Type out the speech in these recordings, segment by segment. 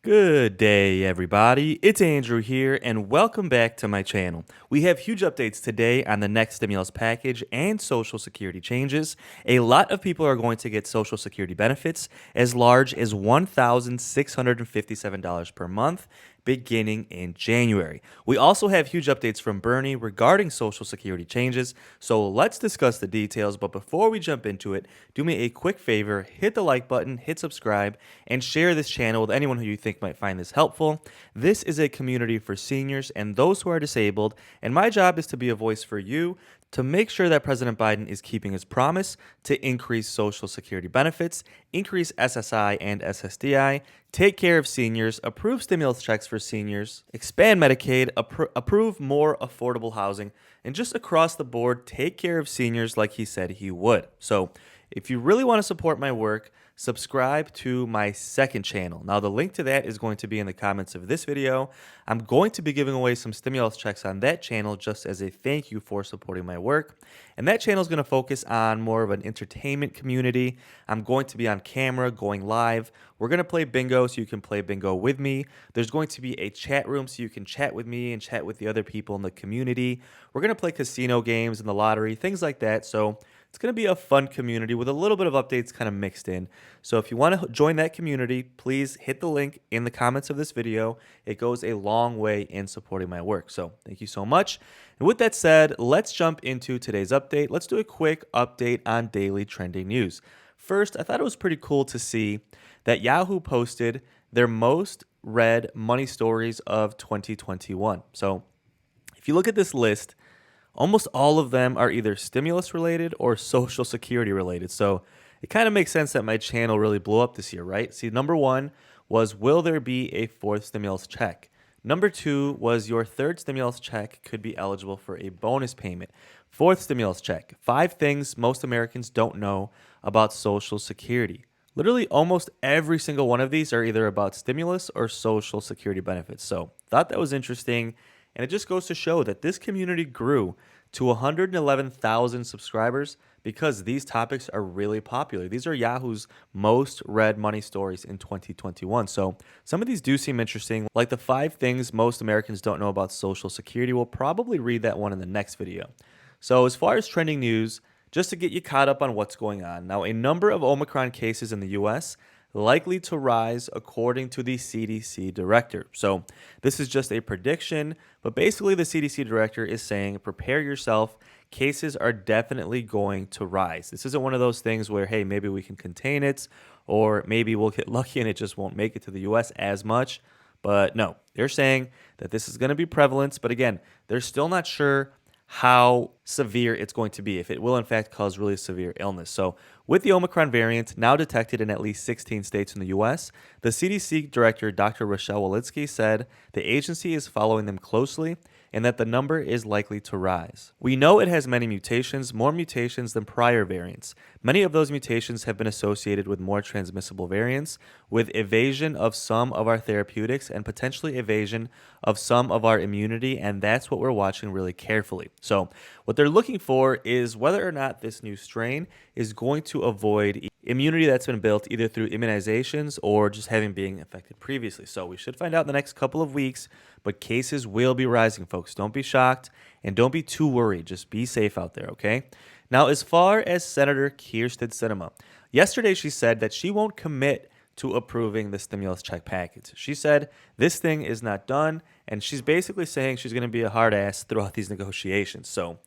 Good day, everybody. It's Andrew here, and welcome back to my channel. We have huge updates today on the next stimulus package and Social Security changes. A lot of people are going to get Social Security benefits as large as $1,657 per month beginning in January. We also have huge updates from Bernie regarding Social Security changes, so let's discuss the details. But before we jump into it, do me a quick favor, hit the like button, hit subscribe, and share this channel with anyone who you think might find this helpful. This is a community for seniors and those who are disabled, and my job is to be a voice for you to make sure that President Biden is keeping his promise to increase Social Security benefits, increase SSI and SSDI, take care of seniors, approve stimulus checks for seniors, expand Medicaid, approve more affordable housing, and just across the board, take care of seniors like he said he would. So if you really want to support my work, subscribe to my second channel. Now, the link to that is going to be in the comments of this video. I'm going to be giving away some stimulus checks on that channel just as a thank you for supporting my work. And that channel is going to focus on more of an entertainment community. I'm going to be on camera, going live. We're going to play bingo so you can play bingo with me. There's going to be a chat room so you can chat with me and chat with the other people in the community. We're going to play casino games and the lottery, things like that. So it's going to be a fun community with a little bit of updates kind of mixed in. So if you want to join that community, please hit the link in the comments of this video. It goes a long way in supporting my work. So thank you so much. And with that said, let's jump into today's update. Let's do a quick update on daily trending news. First, I thought it was pretty cool to see that Yahoo posted their most read money stories of 2021. So if you look at this list, almost all of them are either stimulus related or Social Security related. So it kind of makes sense that my channel really blew up this year, right? See, number one was, will there be a fourth stimulus check? Number two was, your third stimulus check could be eligible for a bonus payment. Fourth stimulus check, 5 things most Americans don't know about Social Security. Literally almost every single one of these are either about stimulus or Social Security benefits. So thought that was interesting. And it just goes to show that this community grew to 111,000 subscribers because these topics are really popular. These are Yahoo's most read money stories in 2021. So some of these do seem interesting, like the 5 things most Americans don't know about Social Security. We'll probably read that one in the next video. So as far as trending news, just to get you caught up on what's going on. Now, a number of Omicron cases in the U.S. likely to rise according to the CDC director. So this is just a prediction, but basically the CDC director is saying, prepare yourself. Cases are definitely going to rise. This isn't one of those things where, hey, maybe we can contain it, or maybe we'll get lucky and it just won't make it to the U.S. as much. But no, they're saying that this is going to be prevalent. But again, they're still not sure how severe it's going to be, if it will in fact cause really severe illness. So with the Omicron variant now detected in at least 16 states in the U.S., the CDC director, Dr. Rochelle Walensky, said the agency is following them closely and that the number is likely to rise. We know it has many mutations, more mutations than prior variants. Many of those mutations have been associated with more transmissible variants, with evasion of some of our therapeutics and potentially evasion of some of our immunity, and that's what we're watching really carefully. So what they're looking for is whether or not this new strain is going to avoid immunity that's been built either through immunizations or just having been infected previously. So we should find out in the next couple of weeks, but cases will be rising, folks. Don't be shocked and don't be too worried. Just be safe out there, okay? Now, as far as Senator Kyrsten Sinema, yesterday she said that she won't commit to approving the stimulus check package. She said this thing is not done, and she's basically saying she's going to be a hard ass throughout these negotiations. So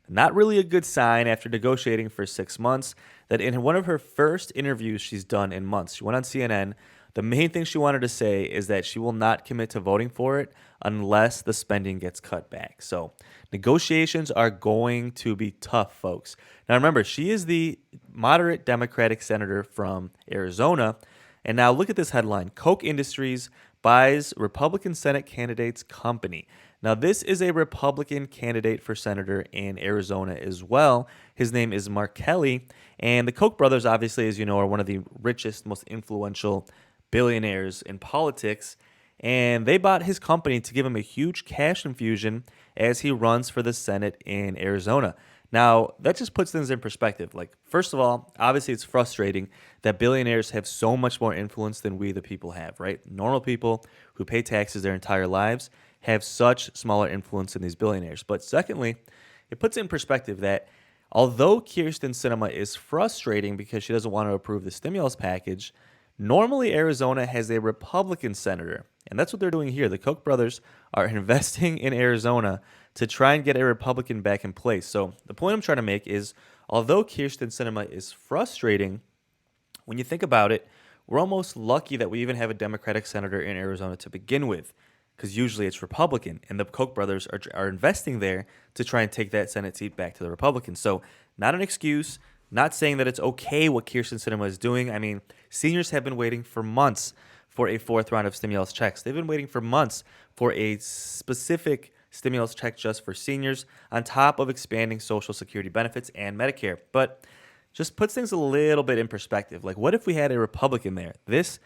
not really a good sign after negotiating for 6 months, that in one of her first interviews she's done in months, she went on CNN. The main thing she wanted to say is that she will not commit to voting for it unless the spending gets cut back. So negotiations are going to be tough, folks. Now remember, she is the moderate Democratic senator from Arizona. And now look at this headline: Koch Industries buys Republican Senate candidate's company. Now, this is a Republican candidate for senator in Arizona as well. His name is Mark Kelly. And the Koch brothers, obviously, as you know, are one of the richest, most influential billionaires in politics. And they bought his company to give him a huge cash infusion as he runs for the Senate in Arizona. Now, that just puts things in perspective. Like, first of all, obviously it's frustrating that billionaires have so much more influence than we, the people, have, right? Normal people who pay taxes their entire lives have such smaller influence than these billionaires. But secondly, it puts in perspective that although Kirsten Sinema is frustrating because she doesn't want to approve the stimulus package, normally Arizona has a Republican senator. And that's what they're doing here. The Koch brothers are investing in Arizona to try and get a Republican back in place. So the point I'm trying to make is, although Kirsten Sinema is frustrating, when you think about it, we're almost lucky that we even have a Democratic senator in Arizona to begin with, because usually it's Republican, and the Koch brothers are investing there to try and take that Senate seat back to the Republicans. So not an excuse, not saying that it's okay what Kirsten Sinema is doing. I mean, seniors have been waiting for months for a fourth round of stimulus checks. They've been waiting for months for a specific stimulus check just for seniors, on top of expanding Social Security benefits and Medicare. But just puts things a little bit in perspective. Like, what if we had a Republican there? These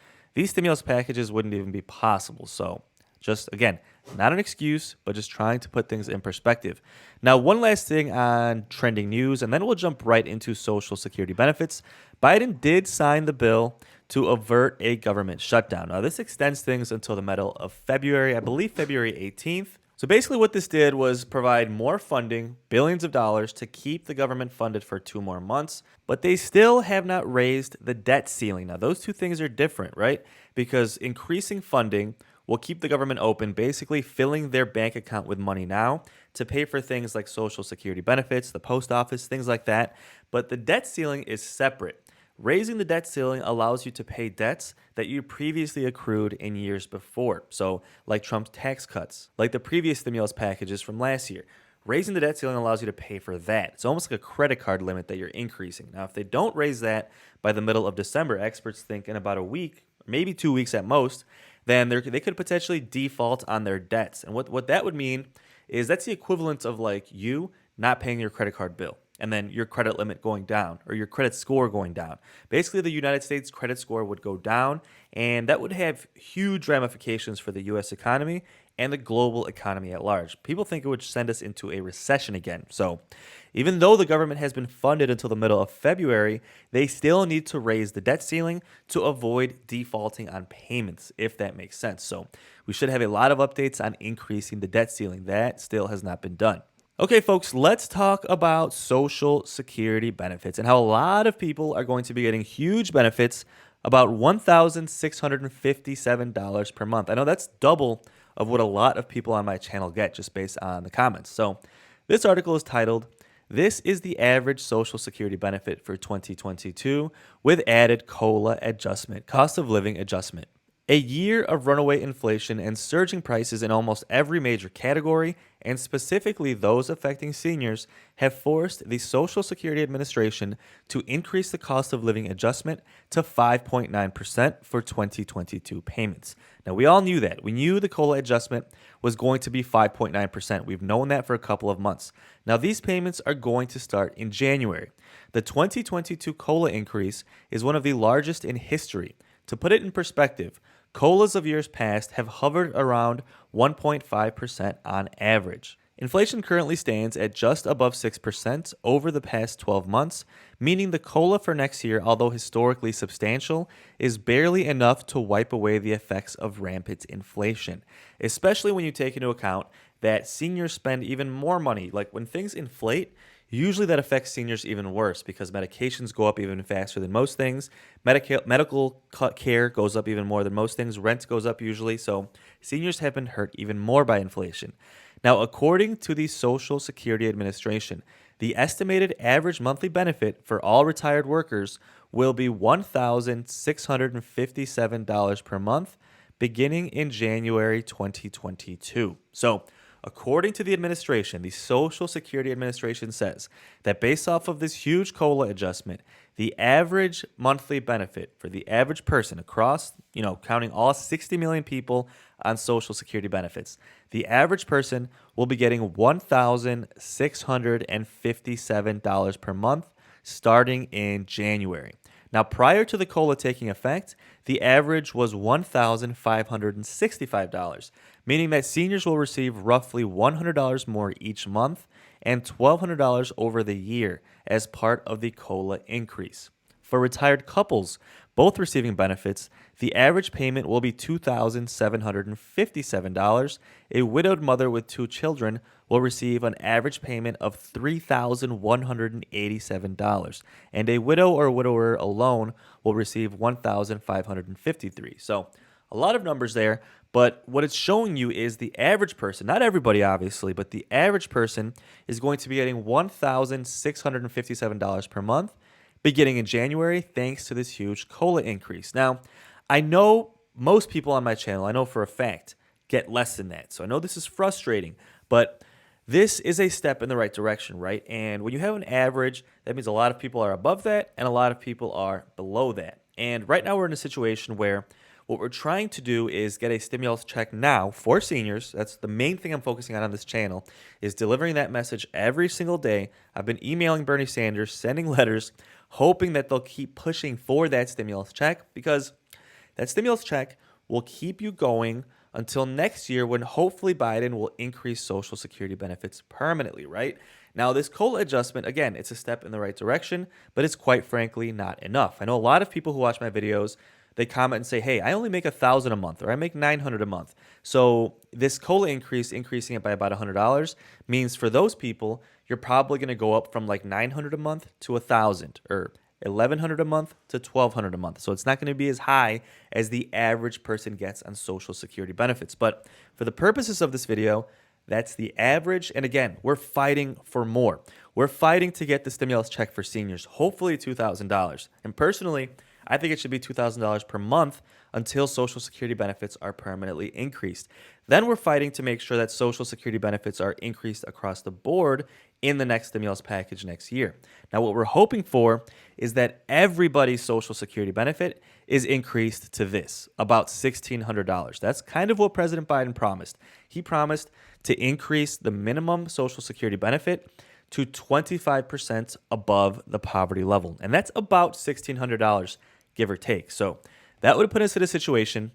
stimulus packages wouldn't even be possible. So just, again, not an excuse, but just trying to put things in perspective. Now, one last thing on trending news, and then we'll jump right into Social Security benefits. Biden did sign the bill to avert a government shutdown. Now, this extends things until the middle of February, I believe February 18th. So basically what this did was provide more funding, billions of dollars, to keep the government funded for 2 more months, but they still have not raised the debt ceiling. Now, those two things are different, right? Because increasing funding will keep the government open, basically filling their bank account with money now to pay for things like Social Security benefits, the post office, things like that. But the debt ceiling is separate. Raising the debt ceiling allows you to pay debts that you previously accrued in years before. So, like Trump's tax cuts, like the previous stimulus packages from last year. Raising the debt ceiling allows you to pay for that. It's almost like a credit card limit that you're increasing. Now, if they don't raise that by the middle of December, experts think in about a week, maybe 2 weeks at most, then they could potentially default on their debts. And what that would mean is that's the equivalent of like you not paying your credit card bill, and then your credit limit going down or your credit score going down. Basically, the United States credit score would go down, and that would have huge ramifications for the U.S. economy and the global economy at large. People think it would send us into a recession again. So even though the government has been funded until the middle of February, they still need to raise the debt ceiling to avoid defaulting on payments, if that makes sense. So we should have a lot of updates on increasing the debt ceiling. That still has not been done. Okay, folks, let's talk about Social Security benefits and how a lot of people are going to be getting huge benefits, about $1,657 per month. I know that's double of what a lot of people on my channel get just based on the comments. So this article is titled, "This is the average Social Security benefit for 2022 with added COLA adjustment, cost of living adjustment." A year of runaway inflation and surging prices in almost every major category, and specifically those affecting seniors, have forced the Social Security Administration to increase the cost of living adjustment to 5.9% for 2022 payments. Now, we all knew that. We knew the COLA adjustment was going to be 5.9%. We've known that for a couple of months. Now, these payments are going to start in January. The 2022 COLA increase is one of the largest in history. To put it in perspective, COLAs of years past have hovered around 1.5% on average. Inflation currently stands at just above 6% over the past 12 months, meaning the COLA for next year, although historically substantial, is barely enough to wipe away the effects of rampant inflation, especially when you take into account that seniors spend even more money. Like when things inflate, usually that affects seniors even worse because medications go up even faster than most things. Medical care goes up even more than most things. Rent goes up usually. So seniors have been hurt even more by inflation. Now, according to the Social Security Administration, the estimated average monthly benefit for all retired workers will be $1,657 per month beginning in January 2022. So, according to the administration, the Social Security Administration says that based off of this huge COLA adjustment, the average monthly benefit for the average person across, counting all 60 million people on Social Security benefits, the average person will be getting $1,657 per month starting in January. Now, prior to the COLA taking effect, the average was $1,565, meaning that seniors will receive roughly $100 more each month and $1,200 over the year as part of the COLA increase. For retired couples, both receiving benefits, the average payment will be $2,757. A widowed mother with 2 children will receive an average payment of $3,187, and a widow or widower alone will receive $1,553. So, a lot of numbers there, but what it's showing you is the average person, not everybody obviously, but the average person is going to be getting $1,657 per month beginning in January, thanks to this huge COLA increase. Now, I know most people on my channel, I know for a fact, get less than that. So I know this is frustrating, but this is a step in the right direction, right? And when you have an average, that means a lot of people are above that and a lot of people are below that. And right now we're in a situation where what we're trying to do is get a stimulus check now for seniors. That's the main thing I'm focusing on this channel, is delivering that message every single day. I've been emailing Bernie Sanders, sending letters, hoping that they'll keep pushing for that stimulus check, because that stimulus check will keep you going until next year when hopefully Biden will increase Social Security benefits permanently, right? Now, this COLA adjustment, again, it's a step in the right direction, but it's quite frankly not enough. I know a lot of people who watch my videos, they comment and say, hey, I only make $1,000 a month, or I make $900 a month. So this COLA increase, increasing it by about $100, means for those people, you're probably going to go up from like $900 a month to $1,000, or $1,100 a month to $1,200 a month. So it's not going to be as high as the average person gets on Social Security benefits. But for the purposes of this video, that's the average. And again, we're fighting for more. We're fighting to get the stimulus check for seniors, hopefully $2,000. And personally, I think it should be $2,000 per month until Social Security benefits are permanently increased. Then we're fighting to make sure that Social Security benefits are increased across the board in the next stimulus package next year. Now, what we're hoping for is that everybody's Social Security benefit is increased to this, about $1,600. That's kind of what President Biden promised. He promised to increase the minimum Social Security benefit to 25% above the poverty level. And that's about $1,600, give or take. So that would put us in a situation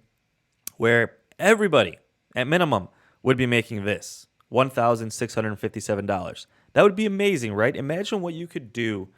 where everybody, at minimum, would be making this, $1,657. That would be amazing, right? Imagine what you could do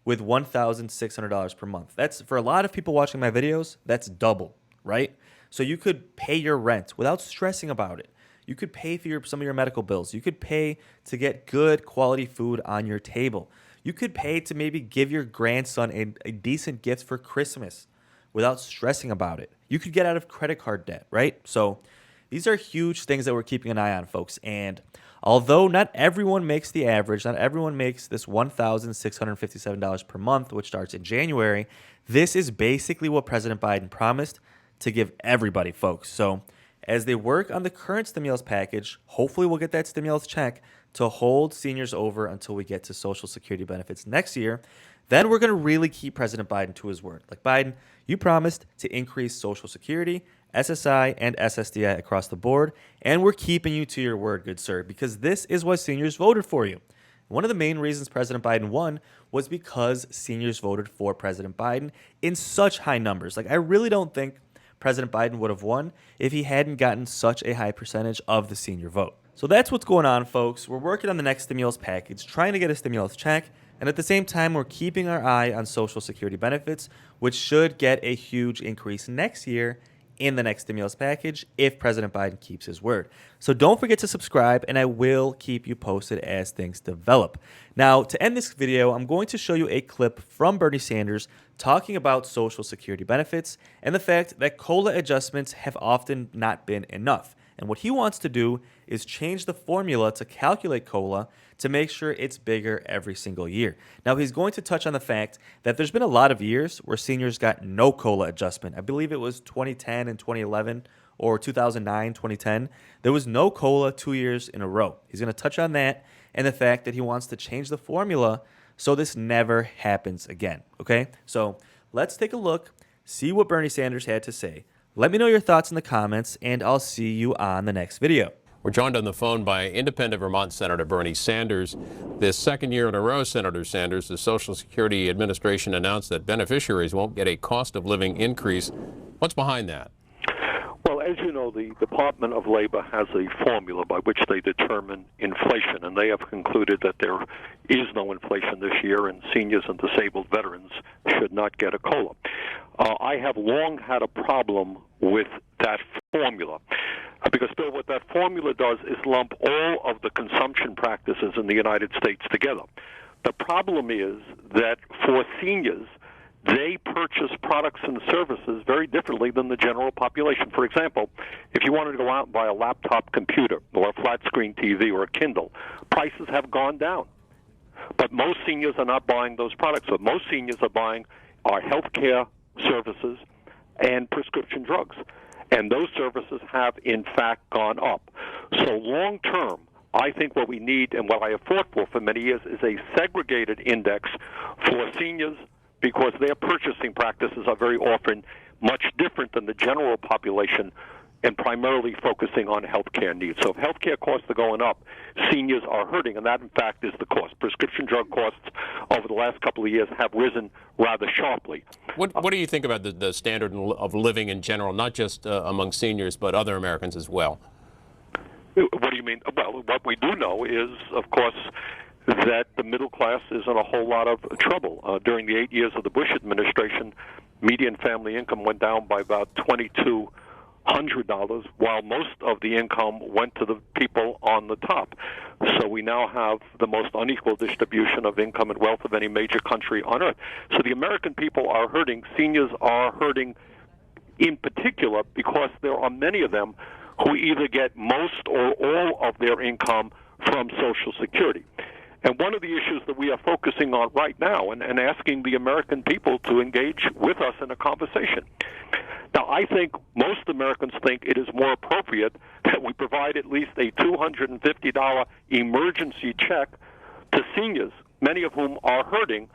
with $1,600 per month. That's, for a lot of people watching my videos, that's double, right? So you could pay your rent without stressing about it. You could pay for some of your medical bills. You could pay to get good quality food on your table. You could pay to maybe give your grandson a decent gift for Christmas without stressing about it. You could get out of credit card debt, right? So these are huge things that we're keeping an eye on, folks. And although not everyone makes the average, not everyone makes this $1,657 per month, which starts in January, this is basically what President Biden promised to give everybody, folks. So as they work on the current stimulus package, hopefully we'll get that stimulus check to hold seniors over until we get to Social Security benefits next year. Then we're going to really keep President Biden to his word. Like, Biden, you promised to increase Social Security, SSI, and ssdi across the board, and we're keeping you to your word, good sir, because this is why seniors voted for you. One of the main reasons President Biden won was because seniors voted for President Biden in such high numbers. Like, I really don't think President Biden would have won if he hadn't gotten such a high percentage of the senior vote. So that's what's going on, folks. We're working on the next stimulus package, trying to get a stimulus check, and at the same time, we're keeping our eye on Social Security benefits, which should get a huge increase next year in the next stimulus package if President Biden keeps his word. So don't forget to subscribe, and I will keep you posted as things develop. Now, to end this video, I'm going to show you a clip from Bernie Sanders talking about Social Security benefits and the fact that COLA adjustments have often not been enough. And what he wants to do is change the formula to calculate COLA to make sure it's bigger every single year. Now, he's going to touch on the fact that there's been a lot of years where seniors got no COLA adjustment. I believe it was 2010 and 2011 or 2009, 2010. There was no COLA 2 years in a row. He's going to touch on that and the fact that he wants to change the formula so this never happens again, okay? So let's take a look, see what Bernie Sanders had to say. Let me know your thoughts in the comments, and I'll see you on the next video. We're joined on the phone by independent Vermont Senator Bernie Sanders. This second year in a row, Senator Sanders, the Social Security Administration announced that beneficiaries won't get a cost of living increase. What's behind that? Well, as you know, the Department of Labor has a formula by which they determine inflation, and they have concluded that there is no inflation this year, and seniors and disabled veterans should not get a COLA. I have long had a problem with that formula, because, Bill, what that formula does is lump all of the consumption practices in the United States together. The problem is that for seniors, they purchase products and services very differently than the general population. For example, if you wanted to go out and buy a laptop computer or a flat-screen TV or a Kindle, prices have gone down. But most seniors are not buying those products. What most seniors are buying are health care services and prescription drugs. And those services have, in fact, gone up. So long-term, I think what we need and what I have fought for many years is a segregated index for seniors, because their purchasing practices are very often much different than the general population and primarily focusing on health care needs. So if health care costs are going up, seniors are hurting, and that, in fact, is the cost. Prescription drug costs over the last couple of years have risen rather sharply. What do you think about the standard of living in general, not just among seniors, but other Americans as well? What do you mean? Well, what we do know is, of course, that the middle class is in a whole lot of trouble. During the 8 years of the Bush administration, median family income went down by about $2,200, while most of the income went to the people on the top. So we now have the most unequal distribution of income and wealth of any major country on earth. So the American people are hurting. Seniors are hurting in particular because there are many of them who either get most or all of their income from Social Security. And one of the issues that we are focusing on right now and asking the American people to engage with us in a conversation. Now, I think most Americans think it is more appropriate that we provide at least a $250 emergency check to seniors, many of whom are hurting,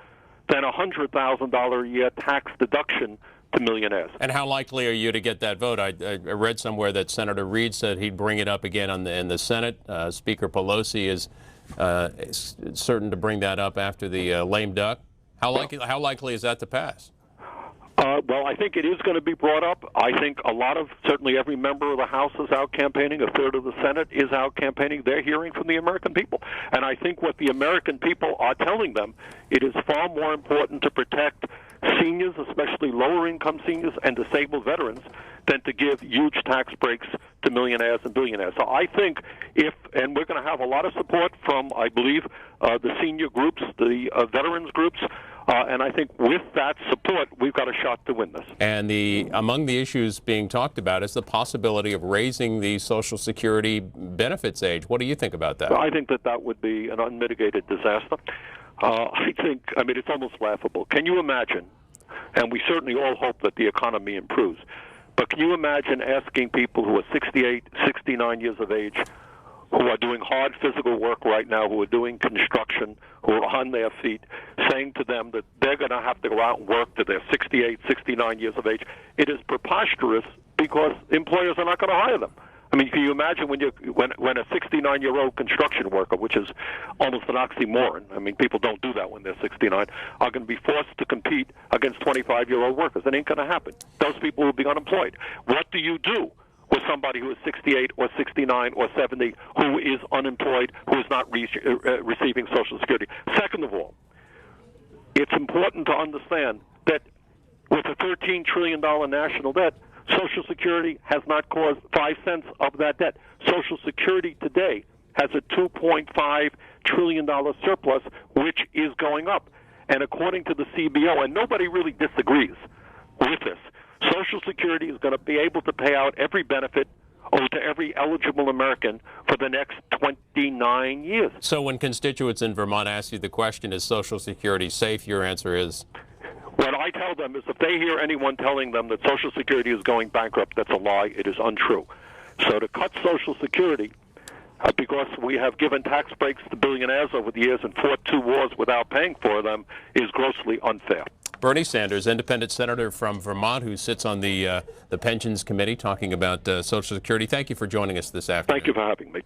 than a $100,000 a year tax deduction to millionaires. And how likely are you to get that vote? I read somewhere that Senator Reid said he'd bring it up again in the Senate. Speaker Pelosi is certain to bring that up after the lame duck. How likely is that to pass? Well, I think it is going to be brought up. I think certainly every member of the House is out campaigning. A third of the Senate is out campaigning. They're hearing from the American people. And I think what the American people are telling them, it is far more important to protect seniors, especially lower-income seniors and disabled veterans, than to give huge tax breaks to millionaires and billionaires. So I think and we're going to have a lot of support from, I believe, the senior groups, the veterans groups, and I think with that support, we've got a shot to win this. And among the issues being talked about is the possibility of raising the Social Security benefits age. What do you think about that? I think that would be an unmitigated disaster. It's almost laughable. Can you imagine, and we certainly all hope that the economy improves, but can you imagine asking people who are 68, 69 years of age, who are doing hard physical work right now, who are doing construction, who are on their feet, saying to them that they're going to have to go out and work till they're 68, 69 years of age? It is preposterous because employers are not going to hire them. I mean, can you imagine when a 69-year-old construction worker, which is almost an oxymoron, I mean, people don't do that when they're 69, are going to be forced to compete against 25-year-old workers? It ain't going to happen. Those people will be unemployed. What do you do with somebody who is 68 or 69 or 70 who is unemployed, who is not receiving Social Security? Second of all, it's important to understand that with a $13 trillion national debt, Social Security has not caused 5 cents of that debt. Social Security today has a $2.5 trillion surplus, which is going up. And according to the CBO, and nobody really disagrees with this, Social Security is going to be able to pay out every benefit owed to every eligible American for the next 29 years. So when constituents in Vermont ask you the question, is Social Security safe, your answer is? What I tell them is if they hear anyone telling them that Social Security is going bankrupt, that's a lie. It is untrue. So to cut Social Security, because we have given tax breaks to billionaires over the years and fought 2 wars without paying for them, is grossly unfair. Bernie Sanders, independent senator from Vermont, who sits on the Pensions Committee, talking about Social Security. Thank you for joining us this afternoon. Thank you for having me.